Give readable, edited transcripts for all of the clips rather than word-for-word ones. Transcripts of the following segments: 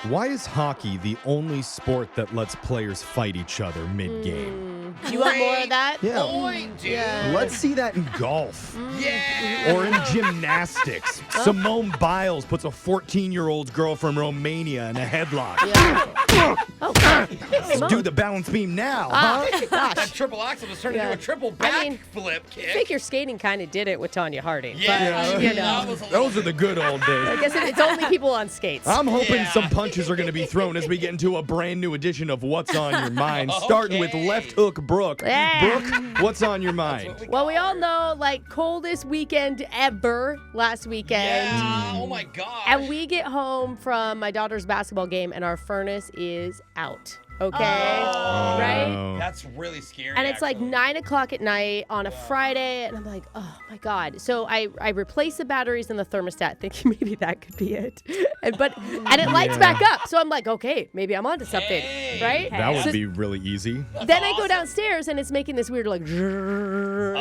Why is hockey the only sport that lets players fight each other mid-game? Do you want more of that? Yeah. Point, dude. Yeah. Let's see that in golf. Yeah. Or in gymnastics. Simone Biles puts a 14-year-old girl from Romania in a headlock. Let's do the balance beam now, huh? That triple axel was turned into a triple backflip kick. Figure skating kind of did it with Tanya Harding. Yeah, But, you know. Those are the good old days. I guess it's only people on skates. I'm hoping some punches are going to be thrown as we get into a brand new edition of What's on Your Mind, starting with left hook Brooke. Yeah. Brooke, what's on your mind? Well, we all know, coldest weekend ever last weekend. Yeah, oh my gosh. And we get home from my daughter's basketball game, and our furnace is out. Okay? Oh, right? no. That's really scary. And it's like actually. 9 o'clock at night on a Friday, and I'm like, oh my God. So I replace the batteries in the thermostat, thinking maybe that could be it. And it lights back up. So I'm like, okay, maybe I'm onto something, right? That would be really easy. Then I go downstairs, and it's making this weird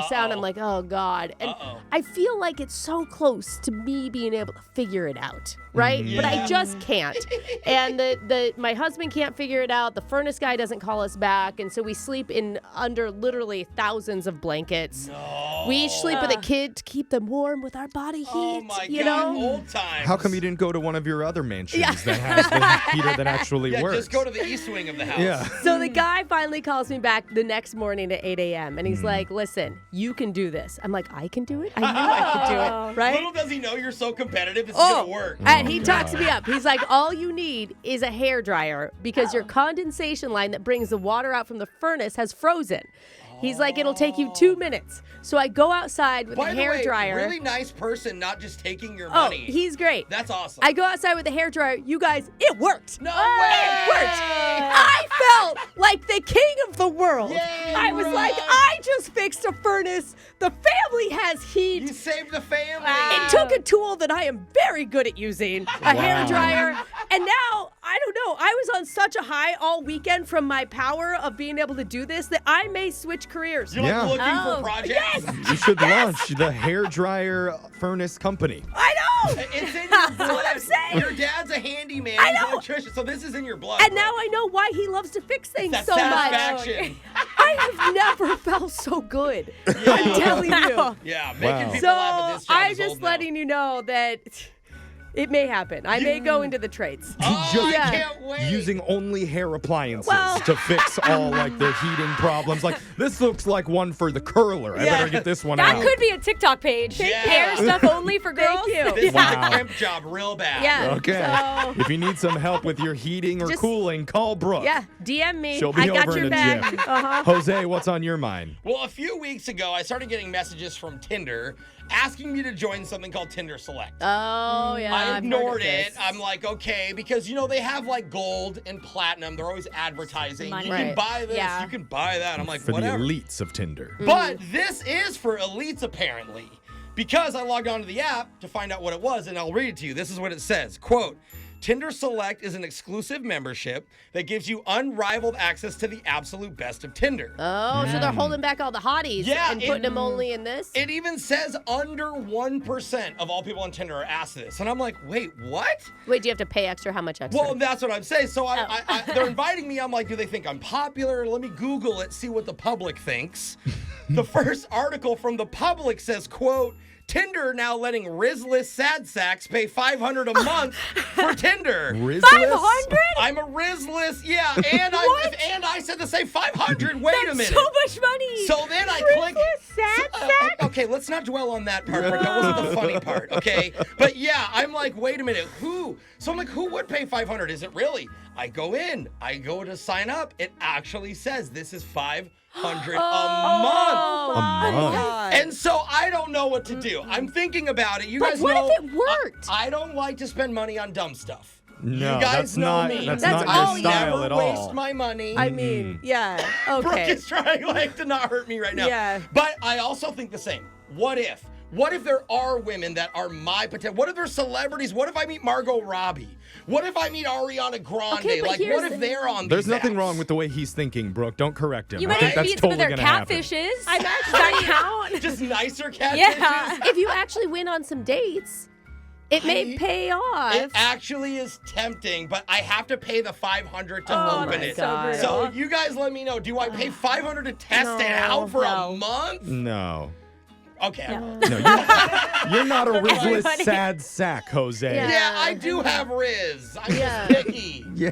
sound. I'm like, oh God. And I feel like it's so close to me being able to figure it out, right? But I just can't. And my husband can't figure it out. The furnace guy doesn't call us back, and so we sleep in under literally thousands of blankets. No. We each sleep with a kid to keep them warm with our body heat. Oh my you God, know? old times. How come you didn't go to one of your other mansions that has the heater that actually works? Just go to the east wing of the house. Yeah. So the guy finally calls me back the next morning at 8 a.m. and he's like, "Listen, you can do this." I'm like, "I can do it? I knew I could do it, right?" Little does he know you're so competitive, it's gonna work. And he talks me up. He's like, all you need is a hairdryer because your condensation line that brings the water out from the furnace has frozen. He's like, it'll take you 2 minutes. So I go outside with a hairdryer. Really nice person, not just taking your Oh, money. he's great. That's awesome. I go outside with a hairdryer. You guys, it worked. No way! It worked. I felt like the king of the world. Yay, I was Brooke. like, I just fixed a furnace. The family has heat. You saved the family. It took a tool that I am very good at using, a hairdryer, and now, I don't know, I was on such a high all weekend from my power of being able to do this that I may switch careers. You're like looking for projects. Yes! You should launch the hairdryer furnace company. I know! It's in your blood. That's what I'm saying. Your dad's a handyman. I He's an know. electrician, so this is in your blood. And now I know why he loves to fix things that so much. satisfaction. I have never felt so good. I'm telling you. Yeah, making people So laugh at this job I'm is just old now. letting you know that it may happen. I may go into the trades. Oh, Yeah. I can't wait. Using only hair appliances Well- to fix all the heating problems. Like, this looks like one for the curler. I better get this one That out. could be a TikTok page. Yeah. Hair stuff only for girls. Thank you. This is Wow. a crimp job real bad. Yeah. Okay. So, If you need some help with your heating or Just- cooling, call Brooke. yeah, DM me. She'll be I got over your in a back. jiff. Uh-huh. Jose, what's on your mind? Well, a few weeks ago, I started getting messages from Tinder asking me to join something called Tinder Select. Oh, yeah. I I've ignored heard of it. this. I'm like, okay, because, they have gold and platinum. They're always advertising. Money. You can Right. buy this. Yeah. You can buy that. I'm like, For whatever. the elites of Tinder. But this is for elites, apparently. Because I logged onto the app to find out what it was, and I'll read it to you. This is what it says. Quote, Tinder Select is an exclusive membership that gives you unrivaled access to the absolute best of Tinder. Oh, so they're holding back all the hotties Yeah, and putting them only in this? It even says under 1% of all people on Tinder are asked this. And I'm like, wait, what? Wait, do you have to pay extra? How much extra? Well, that's what I'm saying. So they're inviting me. I'm like, do they think I'm popular? Let me Google it, see what the public thinks. The first article from the public says, quote, Tinder now letting Rizless sad sacks pay $500 a month for Tinder. Rizless? 500? I'm a Rizless, yeah, and I said the same 500. Wait a minute. So much money. So then I click. Okay, let's not dwell on that part. That wasn't the funny part. Okay, but yeah, I'm like, wait a minute, who? So I'm like, who would pay 500? Is it really? I go to sign up. It actually says this is 500 a month. Oh, A month. God. And so I don't know what to do. I'm thinking about it. You But guys what know. if it worked? I don't like to spend money on dumb stuff. No, you guys that's know not me. that's That's not all your style never at waste all. my money. I mean, yeah. Brooke Okay. is trying to not hurt me right now. Yeah. But I also think the same. What if? What if there are women that are my potential? What if they're celebrities? What if I meet Margot Robbie? What if I meet Ariana Grande? Okay, but what here's if they're on There's these nothing apps? wrong with the way he's thinking, Brooke. Don't correct him. You I might think that's meet some of totally their gonna happen. catfishes. I'm Does that count? Just nicer catfishes? Yeah. If you actually went on some dates, It may pay off. It actually is tempting, but I have to pay the $500 to Oh open my it. God. So you guys let me know. Do I pay $500 to test it out for a month? No. Okay. No, you're not a Rizless sad sack, Jose. Yeah, I do have Riz. I'm Yeah. just picky Yeah,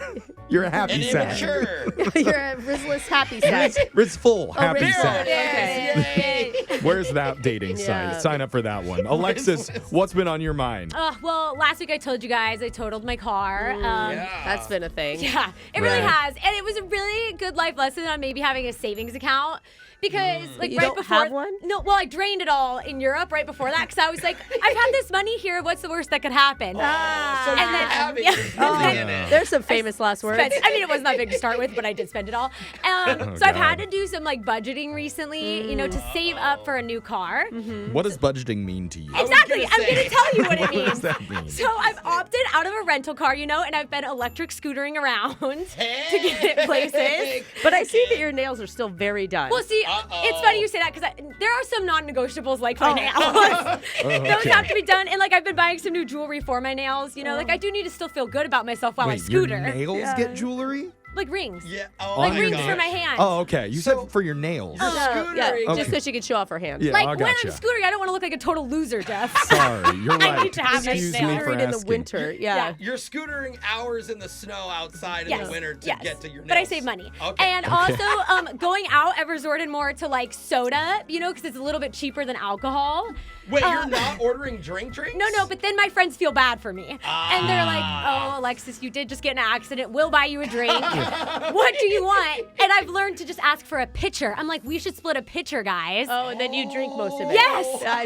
you're a happy and sack. immature. You're a Rizless happy sack. Rizful, happy Rizful. sack. Okay. Yay. Where's that dating Yeah. site? Sign up for that one. Alexis, what's been on your mind? Well, last week I told you guys I totaled my car. That's been a thing. Yeah, it really Right. has. And it was a really good life lesson on maybe having a savings account. Because like You right don't before have one? No, well I drained it all in Europe right before that because I was like, I've had this money here, what's the worst that could happen? So And you then- have it. yeah. There's nothing in it. There's some famous last words. I mean, it wasn't that big to start with, but I did spend it all. So I've had to do some like budgeting recently, to save up for a new car. What does budgeting mean to you? I was Exactly. gonna I'm say- going to tell you what it What means. does that mean? So I've opted out of a rental car, and I've been electric scootering around to get places. But I see that your nails are still very done. Well, see, it's funny you say that because there are some non-negotiables like my nails. Those have to be done. And like I've been buying some new jewelry for my nails. Like I do need to still feel good about myself while I Wait, your scooter. nails get jewelry? Like rings. Yeah. Oh Like my rings gosh. for my hands. Oh, okay. You So- said for your nails. You're yeah, scootering. just Okay. so she could show off her hand. Yeah, Like I when gotcha. I'm scootering, I don't want to look like a total loser, Jeff. Sorry, you're right. I need to have Excuse nice me nails. for in the asking. winter. Yeah. You're scootering hours in the snow outside in Yes, the winter to yes. get to your nails. But I save money. Okay. And also, going out, I've resorted more to like soda, because it's a little bit cheaper than alcohol. Wait, you're not ordering drinks? No, but then my friends feel bad for me. And they're like, oh, Alexis, you did just get in an accident. We'll buy you a drink. What do you want? And I've learned to just ask for a pitcher. I'm like, we should split a pitcher, guys. Oh, and then you drink most of it. Yes. I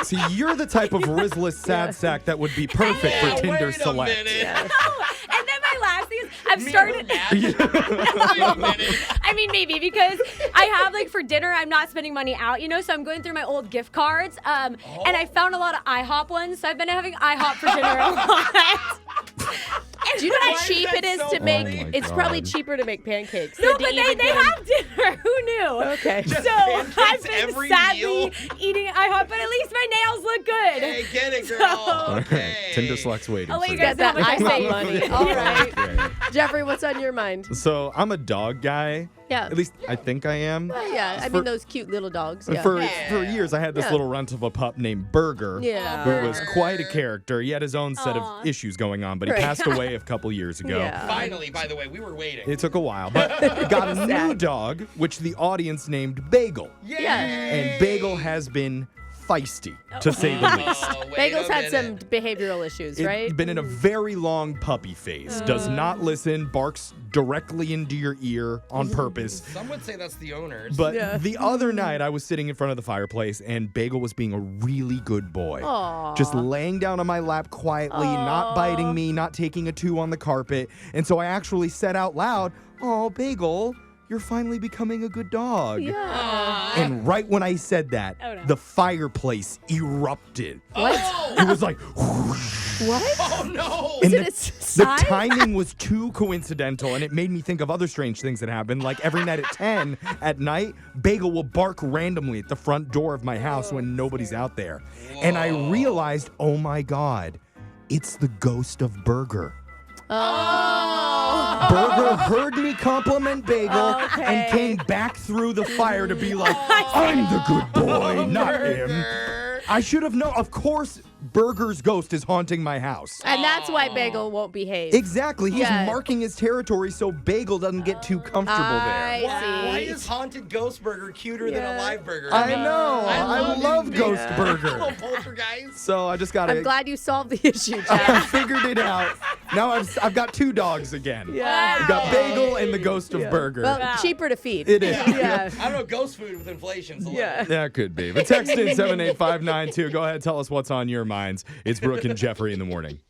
see. See, you're the type of Rizless sad sack that would be perfect for Tinder wait Select. A minute. And then my last thing is I've Me started. and Wait a minute. I mean, maybe because I have like for dinner, I'm not spending money out, so I'm going through my old gift cards. And I found a lot of IHOP ones, so I've been having IHOP for dinner a lot. Do you know Why how is cheap that it is so to make? funny? Oh my It's probably God. cheaper to make pancakes. No, than to but even they get 'em- have dinner. Who knew? Okay. Just So pancakes I've been every sadly meal? eating IHOP, but at least my nails look good. Hey, get it, girl. All right, Okay. Tinder Select's waiting I'll let for you you. guys Get that know how much I IHOP save. money. All right. Okay. Jeffrey, what's on your mind? So I'm a dog guy. Yeah. At least I think I am. Yeah, I mean those cute little dogs. Yeah. For years, I had this Yeah. little runt of a pup named Burger, Yeah. who was quite a character. He had his own set Aw. of issues going on, but he Right. passed away a couple years ago. Yeah. Finally, by the way, we were waiting. It took a while, but got a new dog, which the audience named Bagel. Yeah. And Bagel has been feisty, to say the least. Oh, wait Bagel's a had some minute. behavioral issues, right? It's been in a very long puppy phase. Does not listen, barks directly into your ear on purpose. Some would say that's the owners. But the other night, I was sitting in front of the fireplace, and Bagel was being a really good boy. Aw. Just laying down on my lap quietly, not biting me, not taking a two on the carpet. And so I actually said out loud, "Oh, Bagel, you're finally becoming a good dog." Yeah. And right when I said that, Oh, no. the fireplace erupted. What? It was like, What? Oh no! and it the, a the sign? timing was too coincidental, and it made me think of other strange things that happen. Like every night at 10 at night, Bagel will bark randomly at the front door of my house when nobody's out there. And I realized, oh my God, it's the ghost of Burger. Oh. Burger heard me compliment Bagel Okay. and came back through the fire to be like, I'm the good boy, not him. I should have known. Of course, Burger's ghost is haunting my house. And that's why Bagel won't behave. Exactly. He's Yeah. marking his territory so Bagel doesn't get too comfortable I there. Why see. is haunted ghost burger cuter than a live burger? I know. I love it. Ghost Little Burger. poltergeist. So I just got I'm to. glad you solved the issue, I Jeff. figured it out. Now I've got two dogs again. Yeah. I've got Bagel and the ghost of Burger. Well, cheaper to feed. It is. Yeah. I don't know, ghost food with inflation's a little. Yeah. Yeah, it could be. But text in 78592. Go ahead, tell us what's on your minds. It's Brooke and Jeffrey in the morning.